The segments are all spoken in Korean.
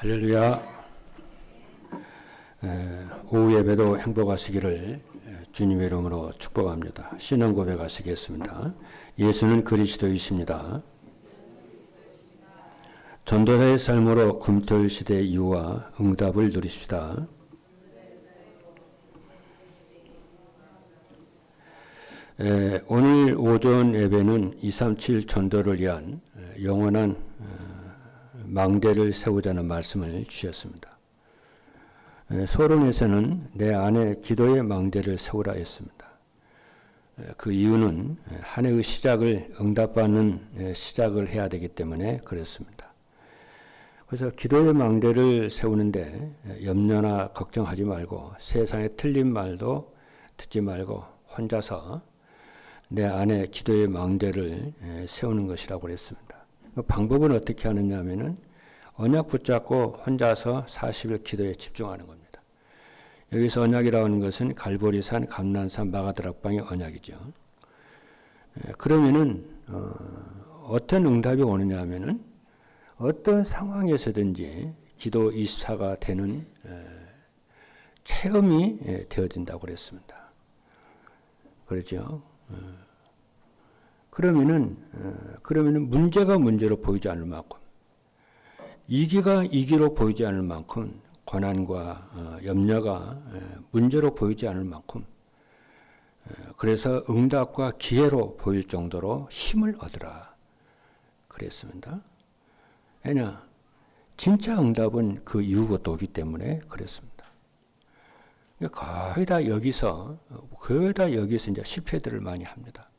할렐루야. 오후 예배도 행복하시기를 주님의 이름으로 축복합니다. 신앙 고백하시겠습니다. 예수는 그리스도이십니다. 전도자의 삶으로 금토일 시대의 이유와 응답을 누리십시다. 오늘 오전 예배는 237 전도를 위한 영원한 망대를 세우자는 말씀을 주셨습니다. 소론에서는 내 안에 기도의 망대를 세우라 했습니다. 그 이유는 한 해의 시작을 응답받는 시작을 해야 되기 때문에 그렇습니다. 그래서 기도의 망대를 세우는데 염려나 걱정하지 말고 세상의 틀린 말도 듣지 말고 혼자서 내 안에 기도의 망대를 세우는 것이라고 그랬습니다. 그 방법은 어떻게 하느냐 하면은 언약 붙잡고 혼자서 40일 기도에 집중하는 겁니다. 여기서 언약이라고 하는 것은 갈보리산, 감난산, 마가다락방의 언약이죠. 그러면은 어떤 응답이 오느냐 하면은 어떤 상황에서든지 기도 24가 되는 체험이 되어진다고 그랬습니다. 그렇죠. 그러면은 문제가 문제로 보이지 않을 만큼, 이기가 이기로 보이지 않을 만큼, 고난과 염려가 문제로 보이지 않을 만큼, 그래서 응답과 기회로 보일 정도로 힘을 얻으라 그랬습니다. 왜냐? 진짜 응답은 그 이후부터 오기 때문에 그랬습니다. 거의 다 여기서 이제 실패들을 많이 합니다.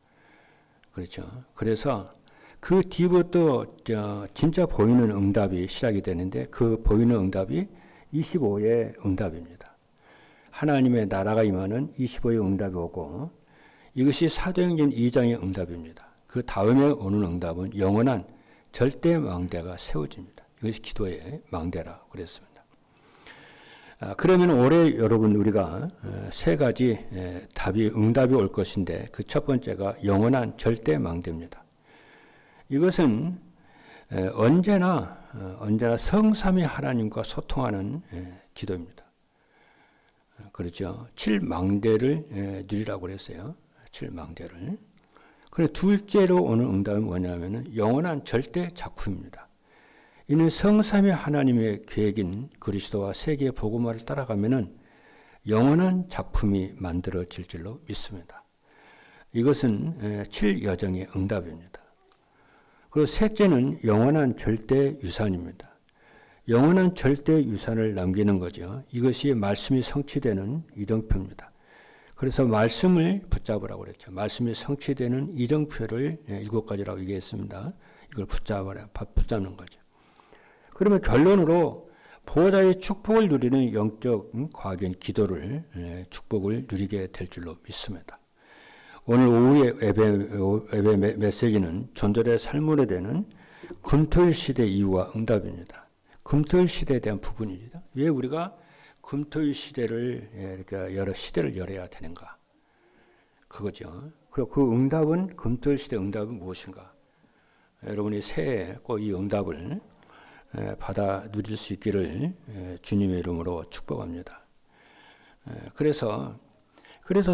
그렇죠. 그래서 그 뒤부터 진짜 보이는 응답이 시작이 되는데 그 보이는 응답이 25의 응답입니다. 하나님의 나라가 임하는 25의 응답이 오고 이것이 사도행전 2장의 응답입니다. 그 다음에 오는 응답은 영원한 절대 망대가 세워집니다. 이것이 기도의 망대라 그랬습니다. 그러면 올해 여러분 우리가 세 가지 응답이 올 것인데 그 첫 번째가 영원한 절대 망대입니다. 이것은 언제나 성삼위 하나님과 소통하는 기도입니다. 그렇죠. 7망대를 누리라고 그랬어요. 7망대를. 그리고 둘째로 오는 응답은 뭐냐면은 영원한 절대 작품입니다. 이는 성삼위 하나님의 계획인 그리스도와 세계의 복음화를 따라가면은 영원한 작품이 만들어질 줄로 믿습니다. 이것은 7여정의 응답입니다. 그리고 셋째는 영원한 절대 유산입니다. 영원한 절대 유산을 남기는 거죠. 이것이 말씀이 성취되는 이정표입니다. 그래서 말씀을 붙잡으라고 그랬죠. 말씀이 성취되는 이정표를 7가지라고 얘기했습니다. 이걸 붙잡는 거죠. 그러면 결론으로 보호자의 축복을 누리는 영적 과학인 기도를 축복을 누리게 될 줄로 믿습니다. 오늘 오후의 예배 메시지는 전도자의 삶으로 되는 금토일 시대 이유와 응답입니다. 금토일 시대에 대한 부분입니다. 왜 우리가 금토일 시대를 이렇게 여러 시대를 열어야 되는가? 그거죠. 그리고 그 응답은 금토일 시대 응답은 무엇인가? 여러분이 새해 꼭 이 응답을 받아 누릴 수 있기를 주님의 이름으로 축복합니다. 그래서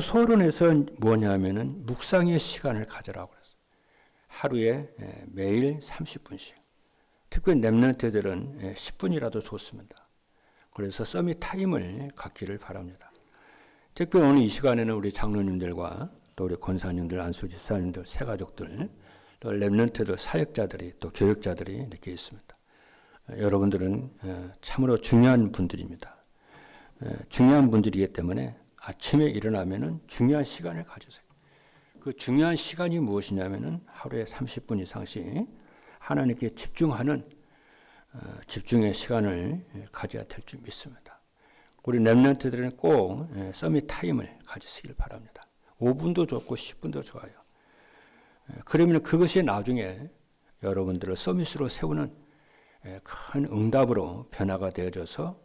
소론에서 뭐냐면은 묵상의 시간을 가져라고 그랬어요. 하루에 매일 30분씩. 특별히 렘넌트들은 10분이라도 좋습니다. 그래서 서밋 타임을 갖기를 바랍니다. 특별히 오늘 이 시간에는 우리 장로님들과 또 우리 권사님들, 안수지사님들, 새가족들, 또 렘넌트들, 사역자들이 또 교육자들이 이렇게 있습니다. 여러분들은 참으로 중요한 분들입니다. 중요한 분들이기 때문에 아침에 일어나면은 중요한 시간을 가지세요. 그 중요한 시간이 무엇이냐면은 하루에 30분 이상씩 하나님께 집중하는 집중의 시간을 가져야 될 줄 믿습니다. 우리 렘넌트들은 꼭 서밋 타임을 가지시길 바랍니다. 5분도 좋고 10분도 좋아요. 그러면 그것이 나중에 여러분들을 서밋으로 세우는 큰 응답으로 변화가 되어져서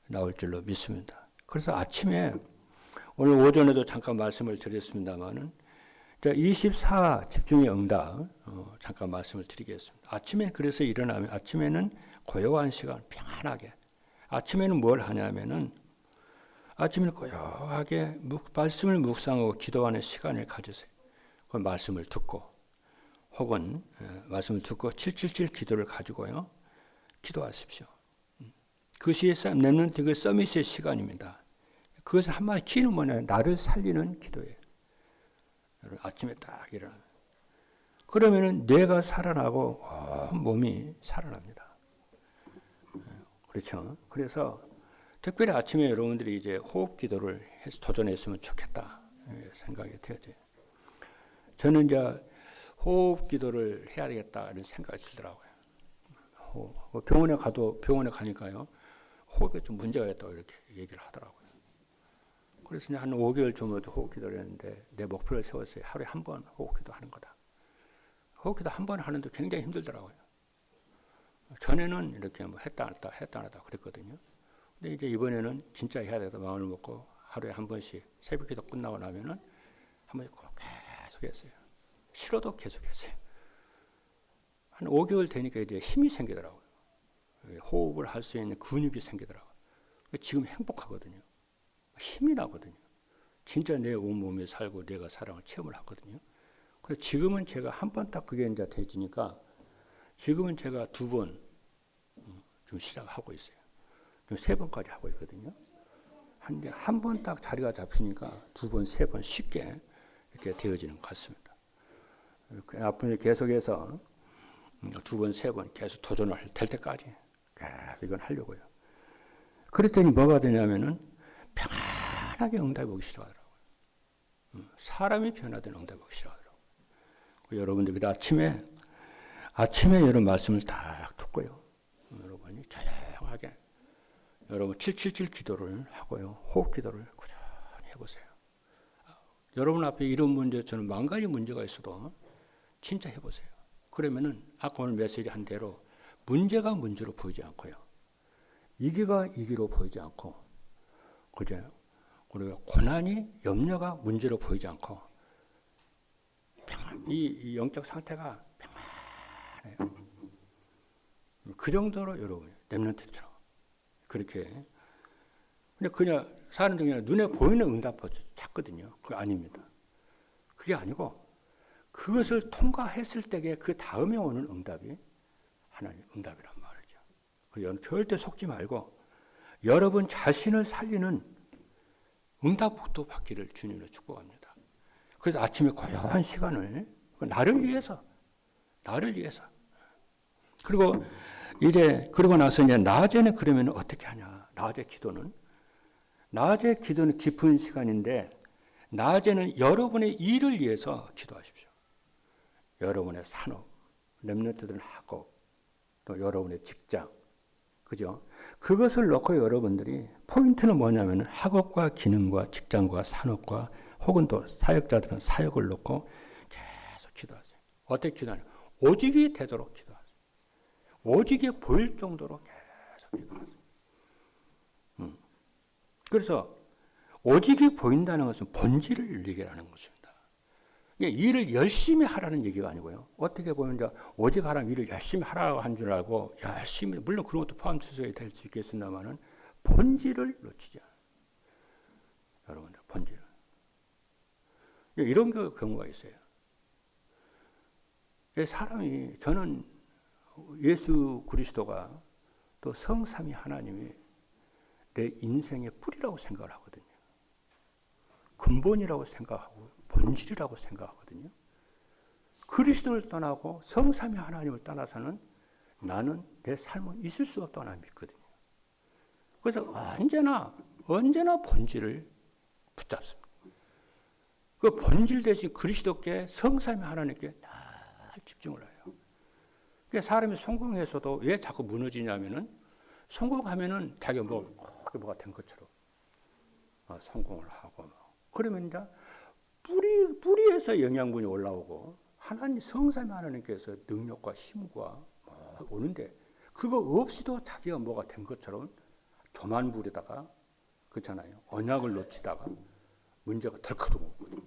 나올 줄로 믿습니다. 그래서 아침에 오늘 오전에도 잠깐 말씀을 드렸습니다만은 24 집중의 응답 잠깐 말씀을 드리겠습니다. 아침에 그래서 일어나면 아침에는 고요한 시간, 평안하게. 아침에는 뭘 하냐면은 아침에는 고요하게 말씀을 묵상하고 기도하는 시간을 가지세요. 그 말씀을 듣고 혹은 말씀을 듣고 777 기도를 가지고요. 기도하십시오. 그것이 렘넌트 그 서밋의 시간입니다. 그것은 한마디 키는 뭐냐? 나를 살리는 기도예요. 아침에 딱 일어나. 그러면은 뇌가 살아나고 몸이 살아납니다. 그렇죠. 그래서 특별히 아침에 여러분들이 이제 호흡 기도를 해서 도전했으면 좋겠다 생각이 되어져요. 저는 이제 호흡 기도를 해야 되겠다 이런 생각이 들더라고요. 병원에 가니까요. 호흡에 좀 문제가 있다고 이렇게 얘기를 하더라고요. 그래서 한 5개월 전부터 호흡 기도를 했는데 내 목표를 세웠어요. 하루에 한 번 호흡 기도 하는 거다. 호흡 기도 한 번 하는데 굉장히 힘들더라고요. 전에는 이렇게 뭐 했다 안 했다 그랬거든요. 근데 이제 이번에는 진짜 해야 되겠다 마음을 먹고 하루에 한 번씩 새벽 기도 끝나고 나면은 한 번씩 계속 했어요. 싫어도 계속 했어요. 한 5개월 되니까 이제 힘이 생기더라고요. 호흡을 할 수 있는 근육이 생기더라고요. 지금 행복하거든요. 힘이 나거든요. 진짜 내 온몸에 살고 내가 사랑을 체험을 하거든요. 그래서 지금은 제가 한 번 딱 그게 이제 되지니까 지금은 제가 2번 좀 시작하고 있어요. 좀 3번까지 하고 있거든요. 한 번 딱 자리가 잡히니까 2번, 3번 쉽게 이렇게 되어지는 것 같습니다. 앞으로 계속해서 2번, 3번 계속 도전을 될 때까지 이건 하려고요. 그랬더니 뭐가 되냐면은 평안하게 응답이 오기 시작하더라고요. 사람이 변화된 응답이 오기 시작하더라고요. 여러분들 아침에 여러분 말씀을 딱 듣고요. 여러분이 조용하게 여러분 777 기도를 하고요. 호흡 기도를 꾸준히 해보세요. 여러분 앞에 이런 문제, 저는 10,000가지 문제가 있어도 진짜 해보세요. 그러면은 아까 오늘 메시지 한 대로 문제가 문제로 보이지 않고요. 이기가 이기로 보이지 않고, 그죠? 그리고 고난이 염려가 문제로 보이지 않고, 이 영적 상태가 평안해요. 그 정도로 여러분, 렘넌트처럼 그렇게. 근데 그냥 사람들이 그냥 눈에 보이는 응답을 찾거든요. 그거 아닙니다. 그게 아니고 그것을 통과했을 때에 그 다음에 오는 응답이 하나님 응답이란 말이죠. 여러분 절대 속지 말고 여러분 자신을 살리는 응답부터 받기를 주님으로 축복합니다. 그래서 아침에 고요한 시간을 나를 위해서 그리고 이제 그러고 나서 이제 낮에는 그러면 어떻게 하냐? 낮에 기도는 깊은 시간인데 낮에는 여러분의 일을 위해서 기도하십시오. 여러분의 산업, 렘넌트들은 학업, 또 여러분의 직장, 그죠? 그것을 놓고 여러분들이 포인트는 뭐냐면 학업과 기능과 직장과 산업과 혹은 또 사역자들은 사역을 놓고 계속 기도하세요. 어떻게 기도하냐? 오직이 되도록 기도하세요. 오직이 보일 정도로 계속 기도하세요. 그래서 오직이 보인다는 것은 본질을 얘기하는 것입니다. 일을 열심히 하라는 얘기가 아니고요. 어떻게 보면 이제 오직 하라는 일을 열심히 하라고 한 줄 알고 열심히, 물론 그런 것도 포함돼서 될 수 있겠습니다만은 본질을 놓치지 않아요. 여러분들 본질. 이런 경우가 있어요. 사람이, 저는 예수 그리스도가 또 성삼위 하나님이 내 인생의 뿌리라고 생각을 하거든요. 근본이라고 생각하고 본질이라고 생각하거든요. 그리스도를 떠나고 성삼위 하나님을 떠나서는 나는 내 삶은 있을 수 없다고 나는 믿거든요. 그래서 언제나 본질을 붙잡습니다. 그 본질 대신 그리스도께 성삼위 하나님께 다 집중을 해요. 그러니까 사람이 성공해서도 왜 자꾸 무너지냐면은 성공하면은 자기가 뭐가 된 것처럼 성공을 하고 그러면 이제 뿌리에서 영양분이 올라오고 하나님 성삼위 하나님께서 능력과 힘과 오는데 그거 없이도 자기가 뭐가 된 것처럼 조만 부리다가 그렇잖아요. 언약을 놓치다가 문제가 덜커도 오거든요.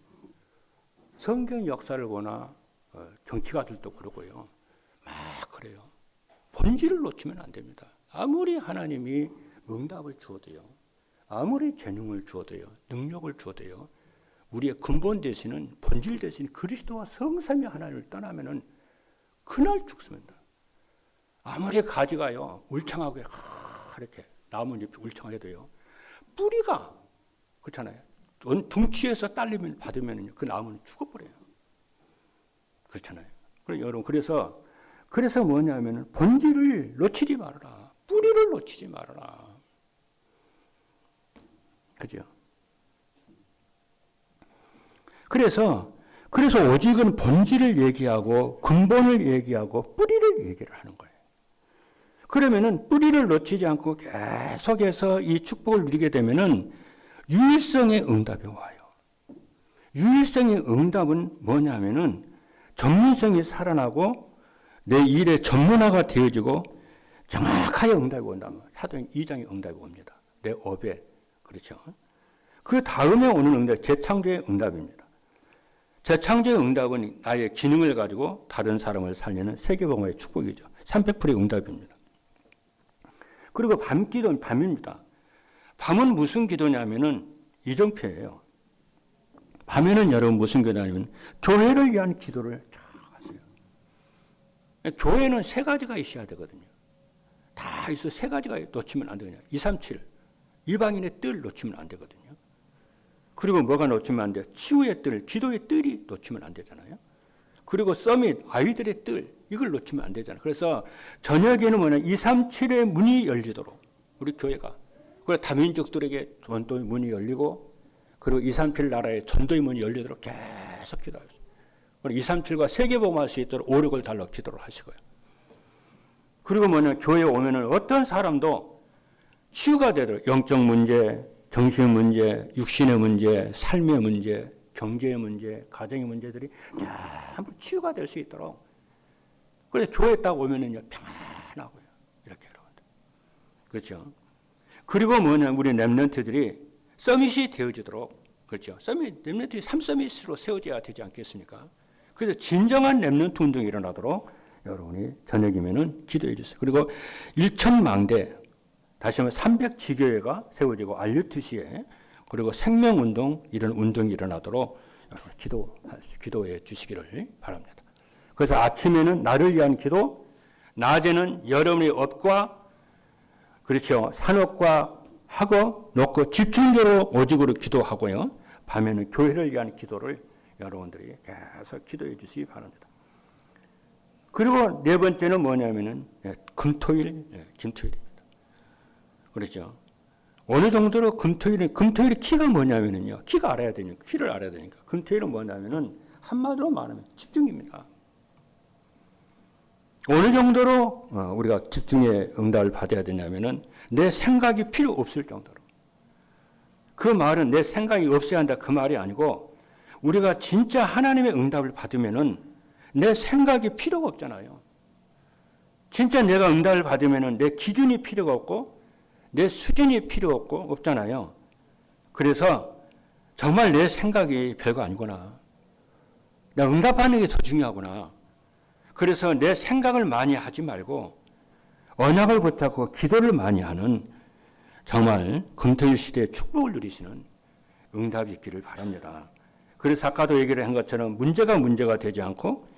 성경 역사를 보나 정치가들도 그러고요. 막 그래요. 본질을 놓치면 안 됩니다. 아무리 하나님이 응답을 주어도요, 아무리 재능을 주어도요, 능력을 주어도요, 우리의 근본 대신은, 본질 대신 그리스도와 성삼위 하나님을 떠나면은 그날 죽습니다. 아무리 가지가요 울창하고 이렇게 나뭇잎이 울창해도요, 뿌리가 그렇잖아요. 둥치에서 딸림을 받으면 그 나무는 죽어버려요. 그렇잖아요. 여러분, 그래서 뭐냐면 본질을 놓치지 말아라. 뿌리를 놓치지 말아라. 그죠? 그래서 오직은 본질을 얘기하고 근본을 얘기하고 뿌리를 얘기를 하는 거예요. 그러면은 뿌리를 놓치지 않고 계속해서 이 축복을 누리게 되면은 유일성의 응답이 와요. 유일성의 응답은 뭐냐면은 전문성이 살아나고 내 일의 전문화가 되어지고 정확하게 응답이 온다면 사도행 2장의 응답이 옵니다. 내 업에. 그렇죠. 그 다음에 오는 응답, 재창조의 응답입니다. 재창조의 응답은 나의 기능을 가지고 다른 사람을 살리는 세계복음의 축복이죠. 300%의 응답입니다. 그리고 밤기도는 밤입니다. 밤은 무슨 기도냐면은 이정표예요. 밤에는 여러분 무슨 기도냐면 교회를 위한 기도를 쫙 하세요. 교회는 세 가지가 있어야 되거든요. 다 있어. 세 가지가 놓치면 안 되거든요. 237 이방인의 뜰 놓치면 안 되거든요. 그리고 뭐가 놓치면 안 돼요? 치유의 뜰, 기도의 뜰이 놓치면 안 되잖아요. 그리고 서밋, 아이들의 뜰, 이걸 놓치면 안 되잖아요. 그래서 저녁에는 뭐냐, 237의 문이 열리도록 우리 교회가, 그리고 다민족들에게 전도의 문이 열리고, 그리고 237 나라의 전도의 문이 열리도록 계속 기도하세요. 그리고 237과 세계복음할 수 있도록 오력을 달라 기도를 하시고요. 그리고 뭐냐, 교회에 오면은 어떤 사람도 치유가 되도록 영적 문제, 정신의 문제, 육신의 문제, 삶의 문제, 경제의 문제, 가정의 문제들이 전부 치유가 될 수 있도록. 그래서 교회에 딱 오면은요, 평안하고요. 이렇게 여러분들. 그렇죠. 그리고 뭐냐, 우리 렘넌트들이 서밋이 되어지도록. 그렇죠. 렘넌트들이 3서밋으로 세워져야 되지 않겠습니까? 그래서 진정한 렘넌트 운동이 일어나도록 여러분이 저녁이면은 기도해 주세요. 그리고 1천망대, 다시 한번 300지교회가 세워지고 RUTC에, 그리고 생명운동, 이런 운동이 일어나도록 기도해 주시기를 바랍니다. 그래서 아침에는 나를 위한 기도, 낮에는 여러분의 업과, 그렇죠, 산업과 하고 놓고 집중적으로 오직으로 기도하고요. 밤에는 교회를 위한 기도를 여러분들이 계속 기도해 주시기 바랍니다. 그리고 네 번째는 뭐냐면은 김토일입니다. 그렇죠. 어느 정도로 금토일의 키가 뭐냐면은요. 키를 알아야 되니까. 금토일은 뭐냐면은 한마디로 말하면 집중입니다. 어느 정도로 우리가 집중의 응답을 받아야 되냐면은 내 생각이 필요 없을 정도로. 그 말은 내 생각이 없어야 한다 그 말이 아니고, 우리가 진짜 하나님의 응답을 받으면은 내 생각이 필요가 없잖아요. 진짜 내가 응답을 받으면은 내 기준이 필요가 없고 내 수준이 필요 없잖아요. 그래서 정말 내 생각이 별거 아니구나. 나 응답하는 게 더 중요하구나. 그래서 내 생각을 많이 하지 말고 언약을 붙잡고 기도를 많이 하는, 정말 금토일 시대의 축복을 누리시는 응답이 있기를 바랍니다. 그래서 아까도 얘기를 한 것처럼 문제가 되지 않고,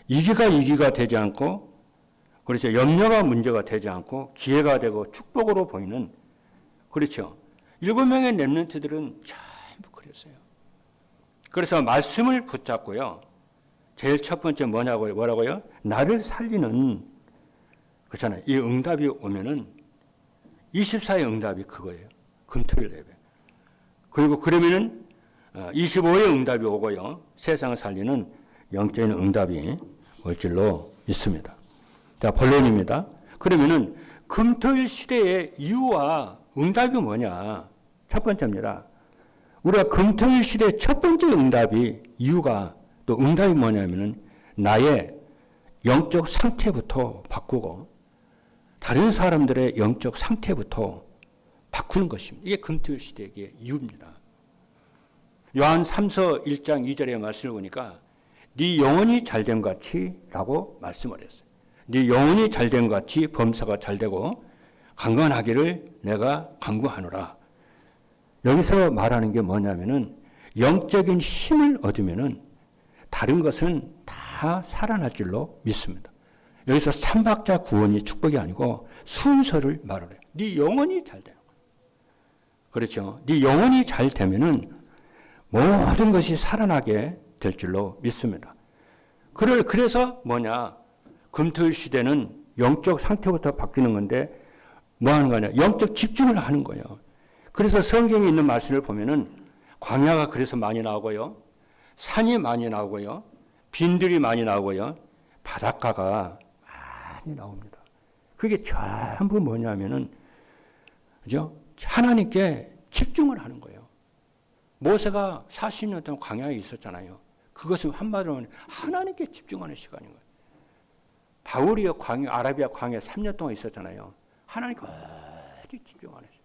이기가 되지 않고, 그렇죠. 염려가 문제가 되지 않고 기회가 되고 축복으로 보이는, 그렇죠. 7명의 렘넌트들은 전부 그랬어요. 그래서 말씀을 붙잡고요. 제일 첫 번째 뭐라고요? 나를 살리는, 그렇잖아요. 이 응답이 오면은 24의 응답이 그거예요. 금토일 예배. 그리고 그러면은 25의 응답이 오고요. 세상을 살리는 영적인 응답이 올 줄로 믿습니다. 자, 본론입니다. 그러면은 금토일 시대의 이유와 응답이 뭐냐? 첫 번째입니다. 우리가 금토일 시대의 첫 번째 응답이, 이유가 또 응답이 뭐냐면은 나의 영적 상태부터 바꾸고 다른 사람들의 영적 상태부터 바꾸는 것입니다. 이게 금토일 시대의 이유입니다. 요한 3서 1장 2절의 말씀을 보니까 네 영혼이 잘됨 같이 라고 말씀을 했어요. 네 영혼이 잘된 것 같이 범사가 잘되고 강건하기를 내가 간구하노라. 여기서 말하는 게 뭐냐면은 영적인 힘을 얻으면은 다른 것은 다 살아날 줄로 믿습니다. 여기서 삼박자 구원이 축복이 아니고 순서를 말을 해요. 네 영혼이 잘 돼요. 그렇죠. 네 영혼이 잘 되면은 모든 것이 살아나게 될 줄로 믿습니다. 그래서 뭐냐? 금토일 시대는 영적 상태부터 바뀌는 건데 뭐 하는 거냐? 영적 집중을 하는 거예요. 그래서 성경에 있는 말씀을 보면은 광야가 그래서 많이 나오고요. 산이 많이 나오고요. 빈들이 많이 나오고요. 바닷가가 많이 나옵니다. 그게 전부 뭐냐면은 그죠? 하나님께 집중을 하는 거예요. 모세가 40년 동안 광야에 있었잖아요. 그것은 한마디로 하나님께 집중하는 시간인 거예요. 바울이 아라비아 광야에 3년 동안 있었잖아요. 하나님께 어디 집중하는 시간.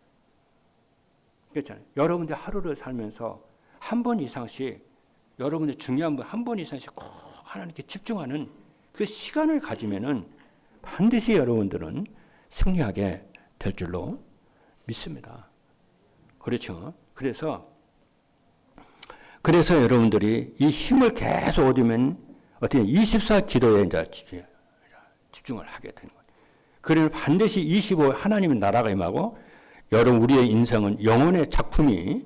그렇잖아요. 여러분들 하루를 살면서 한 번 이상씩 여러분들 중요한 분 한 번 이상씩 꼭 하나님께 집중하는 그 시간을 가지면은 반드시 여러분들은 승리하게 될 줄로 믿습니다. 그렇죠. 그래서 여러분들이 이 힘을 계속 얻으면 어떻게 24 기도에 이제 집중을 하게 되는 거예요. 그러면 반드시 25 하나님의 나라가 임하고 여러분 우리의 인생은 영혼의 작품이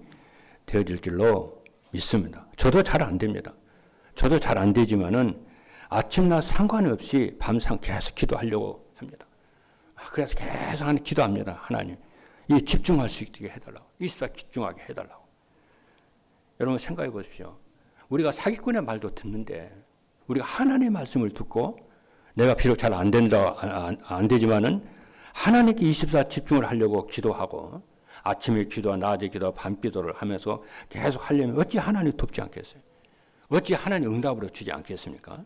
되어질 줄로 믿습니다. 저도 잘 안 됩니다. 저도 잘 안 되지만은 아침낮 상관없이 밤상 계속 기도하려고 합니다. 그래서 계속 기도합니다. 하나님 이 집중할 수 있게 해달라고. 24 집중하게 해달라고. 여러분 생각해 보십시오. 우리가 사기꾼의 말도 듣는데 우리가 하나님의 말씀을 듣고 내가 비록 잘 안 된다 안 되지만은 하나님께 24 집중을 하려고 기도하고 아침에 기도와 낮에 기도와 밤 기도를 하면서 계속 하려면 어찌 하나님 돕지 않겠어요? 어찌 하나님 응답으로 주지 않겠습니까?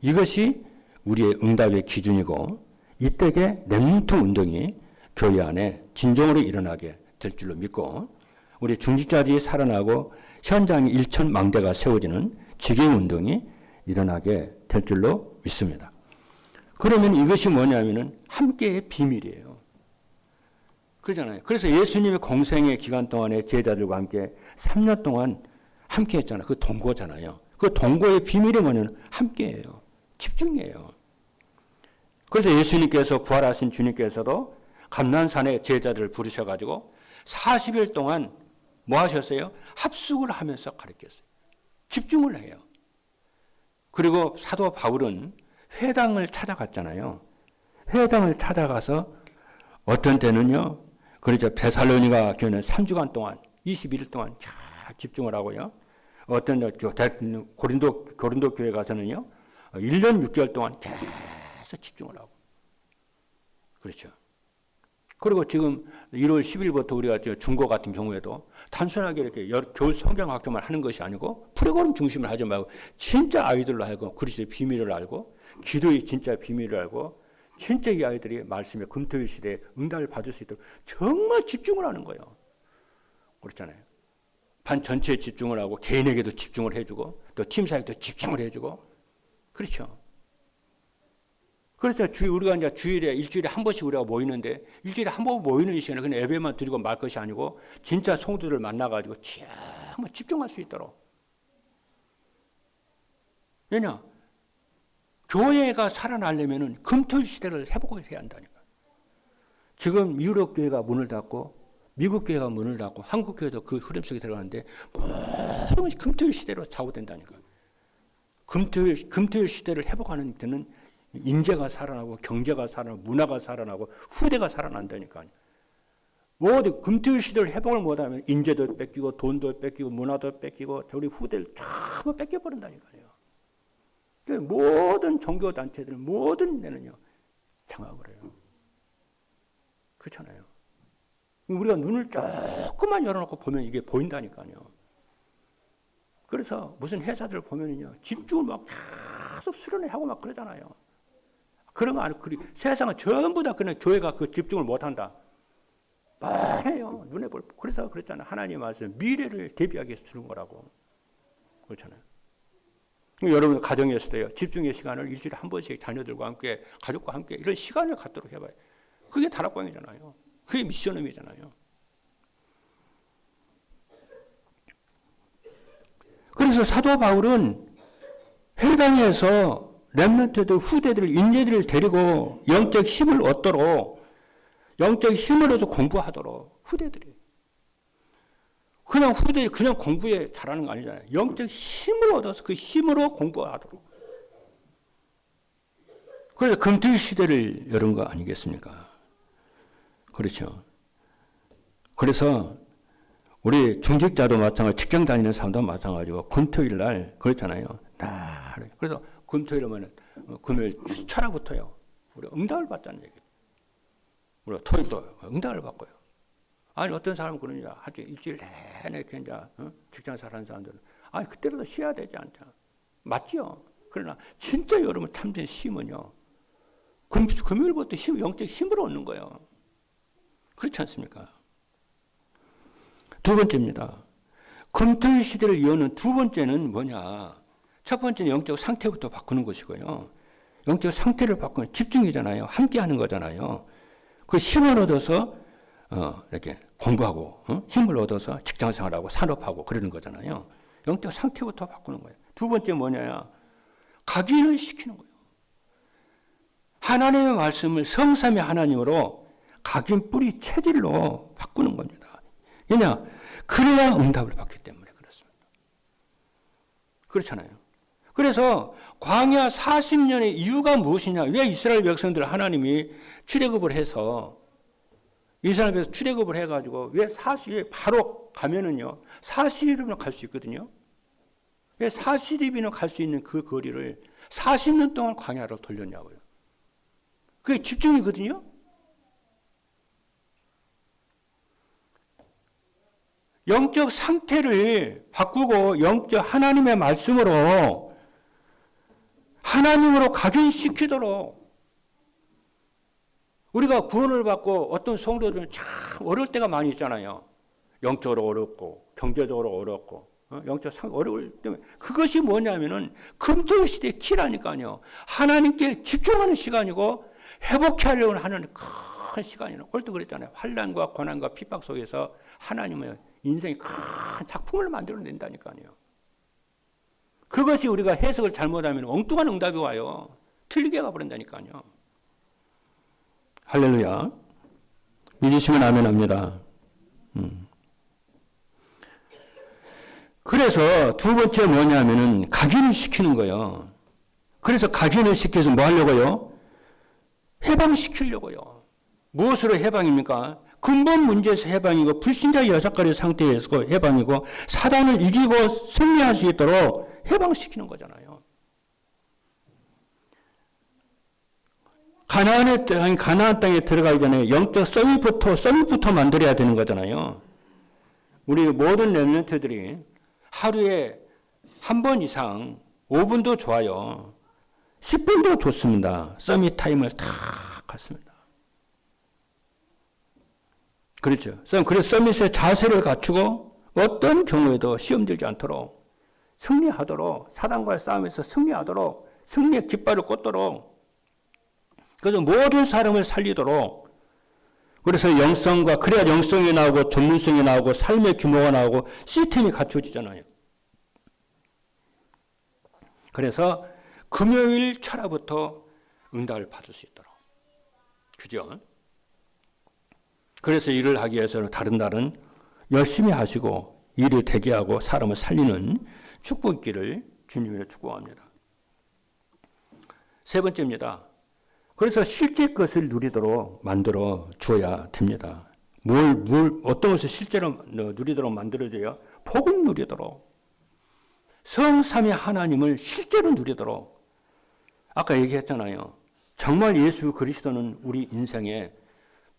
이것이 우리의 응답의 기준이고 이때에 렘넌트 운동이 교회 안에 진정으로 일어나게 될 줄로 믿고 우리 중직자들이 살아나고 현장에 일천망대가 세워지는 지경 운동이 일어나게 될 줄로 믿습니다. 그러면 이것이 뭐냐면은 함께의 비밀이에요. 그러잖아요. 그래서 예수님의 공생의 기간 동안에 제자들과 함께 3년 동안 함께 했잖아요. 그 동거잖아요. 그 동거의 비밀이 뭐냐면 함께예요. 집중이에요. 그래서 예수님께서 부활하신 주님께서도 감난산에 제자들을 부르셔가지고 40일 동안 뭐 하셨어요? 합숙을 하면서 가르쳤어요. 집중을 해요. 그리고 사도 바울은 회당을 찾아갔잖아요. 회당을 찾아가서 어떤 때는요. 그렇죠. 베살로니가 교회는 3주간 동안 21일 동안 잘 집중을 하고요. 어떤 고린도 교회 가서는요. 1년 6개월 동안 계속 집중을 하고. 그렇죠. 그리고 지금 1월 10일부터 우리가 중고 같은 경우에도 단순하게 이렇게 겨울 성경학교만 하는 것이 아니고 프로그램 중심을 하지 말고 진짜 아이들로 하여금 그리스도의 비밀을 알고 기도의 진짜 비밀을 알고 진짜 이 아이들이 말씀의 금토일 시대에 응답을 받을 수 있도록 정말 집중을 하는 거예요. 그렇잖아요. 반 전체에 집중을 하고 개인에게도 집중을 해주고 또 팀사에게도 집중을 해주고 그렇죠. 그래서 우리가 이제 일주일에 한 번씩 우리가 모이는데 일주일에 한 번 모이는 시간에 그냥 예배만 드리고 말 것이 아니고 진짜 성도들을 만나가지고 정말 집중할 수 있도록. 왜냐? 교회가 살아나려면 금토일 시대를 회복을 해야 한다니까. 지금 유럽 교회가 문을 닫고 미국 교회가 문을 닫고 한국 교회도 그 흐름 속에 들어가는데 모든 것이 금토일 시대로 좌우된다니까. 금토일 시대를 회복하는 데는 인재가 살아나고 경제가 살아나고 문화가 살아나고 후대가 살아난다니까요. 모두 금토일 시대를 회복을 못하면 인재도 뺏기고 돈도 뺏기고 문화도 뺏기고 우리 후대를 전부 뺏겨버린다니까요. 모든 종교단체들 모든 데는요 장악을 해요. 그렇잖아요. 우리가 눈을 조금만 열어놓고 보면 이게 보인다니까요. 그래서 무슨 회사들 보면은요 집중을 막 계속 수련회하고 막 그러잖아요. 그런 거 아니고 세상은 전부 다 그냥 교회가 그 집중을 못한다. 뻔해요. 눈에 볼. 그래서 그랬잖아요. 하나님 말씀 미래를 대비하기 위해서 주는 거라고. 그렇잖아요. 여러분 가정에서도요, 집중의 시간을 일주일에 한 번씩 자녀들과 함께, 가족과 함께 이런 시간을 갖도록 해봐요. 그게 다락방이잖아요. 그게 미션음이잖아요. 그래서 사도 바울은 헬당에서 렘넌트들, 후대들, 인재들을 데리고 영적 힘을 얻도록, 영적 힘을 얻어 공부하도록 후대들이. 그냥 후대들이 그냥 공부에 잘하는 거 아니잖아요. 영적 힘을 얻어서 그 힘으로 공부하도록. 그래서 금토일 시대를 열은 거 아니겠습니까? 그렇죠. 그래서 우리 중직자도 마찬가지고 직장 다니는 사람도 마찬가지고 금토일 날 그렇잖아요. 그래서 금토일 하면 금요일 철학부터요. 우리 응답을 받자는 얘기예요. 우리가 토요일도 응답을 받고요. 아니 어떤 사람은 그러냐. 하루 일주일 내내 이렇게 이제 직장 사는 사람들은 아니 그때라도 쉬어야 되지 않자. 맞죠? 그러나 진짜 여러분 참된 힘은요. 금요일부터 영적 힘을 얻는 거예요. 그렇지 않습니까? 두 번째입니다. 금토일 시대를 여는 두 번째는 뭐냐. 첫 번째는 영적 상태부터 바꾸는 것이고요. 영적 상태를 바꾸는 집중이잖아요. 함께 하는 거잖아요. 그 힘을 얻어서 이렇게 공부하고 힘을 얻어서 직장생활하고 산업하고 그러는 거잖아요. 영적 상태부터 바꾸는 거예요. 두 번째 뭐냐. 각인을 시키는 거예요. 하나님의 말씀을 성삼위 하나님으로 각인 뿌리 체질로 바꾸는 겁니다. 왜냐? 그래야 응답을 받기 때문에 그렇습니다. 그렇잖아요. 그래서 광야 40년의 이유가 무엇이냐? 왜 이스라엘 백성들 하나님이 출애굽을 해서 이스라엘 백성 출애굽을 해가지고 왜 40일 바로 가면은요 40일이면 갈 수 있거든요. 왜 40일이면 갈 수 있는 그 거리를 40년 동안 광야로 돌렸냐고요. 그게 집중이거든요. 영적 상태를 바꾸고 영적 하나님의 말씀으로 하나님으로 각인시키도록 우리가 구원을 받고 어떤 성도들은 참 어려울 때가 많이 있잖아요. 영적으로 어렵고 경제적으로 어렵고 영적 상 어려울 때문에 그것이 뭐냐면은 금토일 시대의 키라니까요. 하나님께 집중하는 시간이고 회복하려고 하는 큰 시간이에요. 그때도 그랬잖아요. 환난과 고난과 핍박 속에서 하나님의 인생이 큰 작품을 만들어낸다니까요. 그것이 우리가 해석을 잘못하면 엉뚱한 응답이 와요. 틀리게 가버린다니까요. 할렐루야. 믿으시면 아멘 합니다. 그래서 두 번째 뭐냐면은 각인을 시키는 거예요. 그래서 각인을 시켜서 뭐 하려고요? 해방시키려고요. 무엇으로 해방입니까? 근본 문제에서 해방이고 불신자 여섯가지 상태에서 해방이고 사단을 이기고 승리할 수 있도록 해방시키는 거잖아요. 가나안 땅에 들어가기 전에 영적 서밋부터 만들어야 되는 거잖아요. 우리 모든 렘넌트들이 하루에 한 번 이상 5분도 좋아요. 10분도 좋습니다. 서밋 타임을 다 갖습니다. 그렇죠. 그래서 서밋의 자세를 갖추고 어떤 경우에도 시험 들지 않도록 승리하도록 사단과의 싸움에서 승리하도록 승리의 깃발을 꽂도록 그래서 모든 사람을 살리도록 그래서 영성과 그래야 영성이 나오고 전문성이 나오고 삶의 규모가 나오고 시스템이 갖춰지잖아요. 그래서 금요일 철야부터 응답을 받을 수 있도록 그죠? 그래서 일을 하기 위해서는 다른 날은 열심히 하시고 일을 대기하고 사람을 살리는 축복 있기를 주님으로 축복합니다. 세 번째입니다. 그래서 실제 것을 누리도록 만들어 줘야 됩니다. 어떤 것을 실제로 누리도록 만들어줘요? 복음 누리도록. 성삼위 하나님을 실제로 누리도록. 아까 얘기했잖아요. 정말 예수 그리스도는 우리 인생의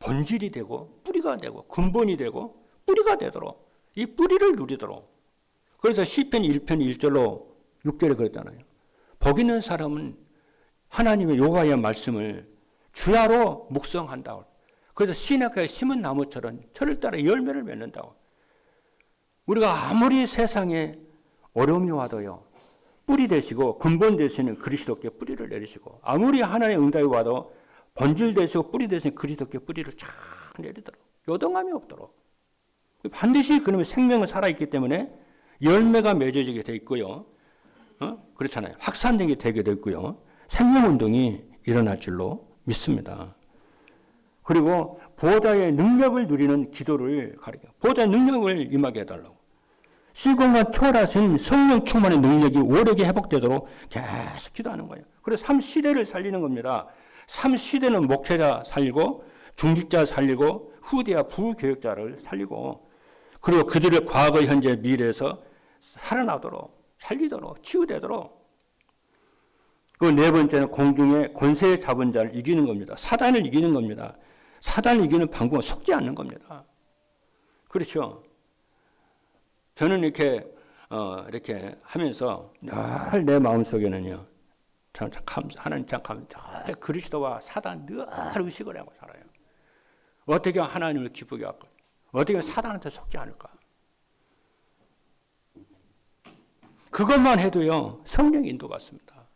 본질이 되고 뿌리가 되고 근본이 되고 뿌리가 되도록 이 뿌리를 누리도록. 그래서 시편 1편 1절로 6절에 그랬잖아요. 복 있는 사람은 하나님의 여호와의 말씀을 주야로 묵상한다고. 그래서 시냇가에 심은 나무처럼 철을 따라 열매를 맺는다고. 우리가 아무리 세상에 어려움이 와도요. 뿌리 되시고 근본 되시는 그리스도께 뿌리를 내리시고, 아무리 하나님의 응답이 와도 본질 되시고 뿌리 되시는 그리스도께 뿌리를 쫙 내리도록, 요동함이 없도록. 반드시 그놈의 생명은 살아있기 때문에 열매가 맺어지게 돼 있고요. 그렇잖아요. 확산되게 되게 돼 있고요. 생명운동이 일어날 줄로 믿습니다. 그리고 보호자의 능력을 누리는 기도를 가르쳐요. 보호자의 능력을 임하게 해달라고. 시공간 초월하신 성령 충만의 능력이 오래게 회복되도록 계속 기도하는 거예요. 그래서 3시대를 살리는 겁니다. 3시대는 목회자 살리고, 중직자 살리고, 후대와 부교역자를 살리고, 그리고 그들의 과거, 현재, 미래에서 살아나도록, 살리도록, 치유되도록. 그 네 번째는 공중의 권세 잡은 자를 이기는 겁니다. 사단을 이기는 겁니다. 사단을 이기는 방법은 속지 않는 겁니다. 그렇죠? 저는 이렇게 하면서 늘 내 마음속에는요, 하나님 참 그리스도와 사단 늘 의식을 하고 살아요. 어떻게 하나님을 기쁘게 할까? 어떻게 사단한테 속지 않을까? 그것만 해도요, 성령 인도받습니다.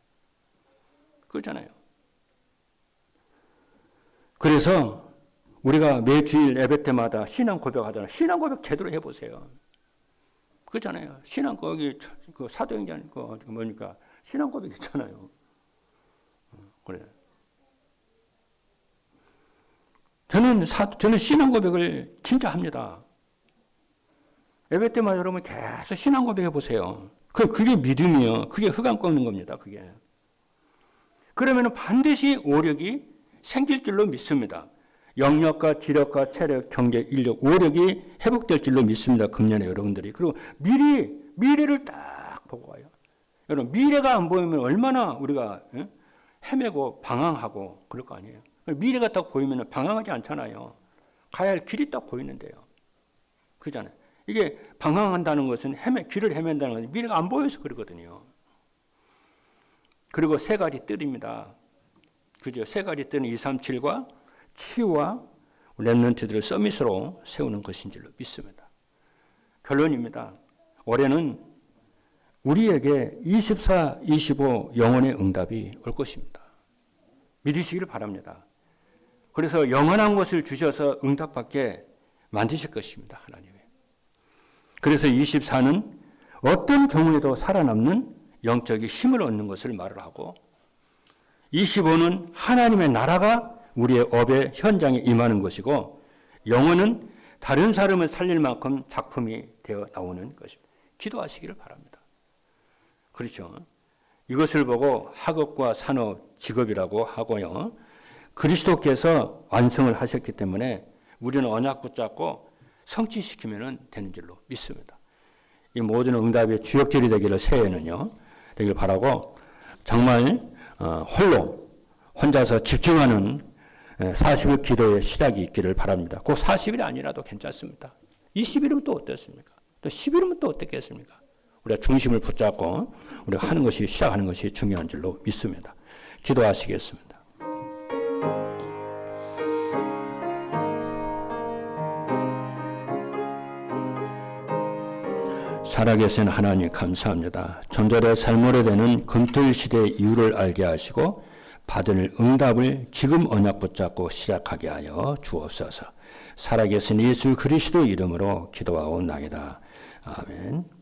그렇잖아요. 그래서 우리가 매주일 예배 때마다 신앙 고백하잖아요. 신앙 고백 제대로 해보세요. 그렇잖아요. 신앙 거기 그 사도행전 그 뭐니까 신앙 고백 있잖아요. 그래. 저는 신앙 고백을 진짜 합니다. 예배 때마다 여러분 계속 신앙 고백해 보세요. 그게 믿음이요. 그게 흑암 꺾는 겁니다. 그게. 그러면 반드시 오력이 생길 줄로 믿습니다. 영역과 지력과 체력, 경제, 인력, 오력이 회복될 줄로 믿습니다. 금년에 여러분들이. 그리고 미래를 딱 보고 와요. 여러분, 미래가 안 보이면 얼마나 우리가 헤매고 방황하고 그럴 거 아니에요. 미래가 딱 보이면 방황하지 않잖아요. 가야 할 길이 딱 보이는데요. 그잖아요. 이게 방황한다는 것은 길을 헤맨다는 것은 미래가 안 보여서 그러거든요. 그리고 세 가지 뜰입니다. 그죠? 세 가지 뜰은 237과 치유와 렘넌트들을 서밋으로 세우는 것인 줄로 믿습니다. 결론입니다. 올해는 우리에게 24, 25 영혼의 응답이 올 것입니다. 믿으시기를 바랍니다. 그래서 영원한 것을 주셔서 응답받게 만드실 것입니다. 하나님이. 그래서 24는 어떤 경우에도 살아남는 영적인 힘을 얻는 것을 말을 하고, 25는 하나님의 나라가 우리의 업의 현장에 임하는 것이고, 영혼은 다른 사람을 살릴 만큼 작품이 되어 나오는 것입니다. 기도하시기를 바랍니다. 그렇죠. 이것을 보고 학업과 산업, 직업이라고 하고요. 그리스도께서 완성을 하셨기 때문에 우리는 언약 붙잡고 성취시키면 되는 줄로 믿습니다. 이 모든 응답의 주역절이 되기를 새해에는요, 되길 바라고, 정말 혼자서 집중하는 40일 기도의 시작이 있기를 바랍니다. 꼭 40일이 아니라도 괜찮습니다. 20일이면 또 어떻습니까? 또 10일이면 또 어떻겠습니까? 우리가 중심을 붙잡고 우리가 하는 것이, 시작하는 것이 중요한 줄로 믿습니다. 기도하시겠습니다. 살아계신 하나님 감사합니다. 전절의 삶으로 되는 금토일 시대의 이유를 알게 하시고 받을 응답을 지금 언약 붙잡고 시작하게 하여 주옵소서. 살아계신 예수 그리스도 이름으로 기도하옵나이다. 아멘.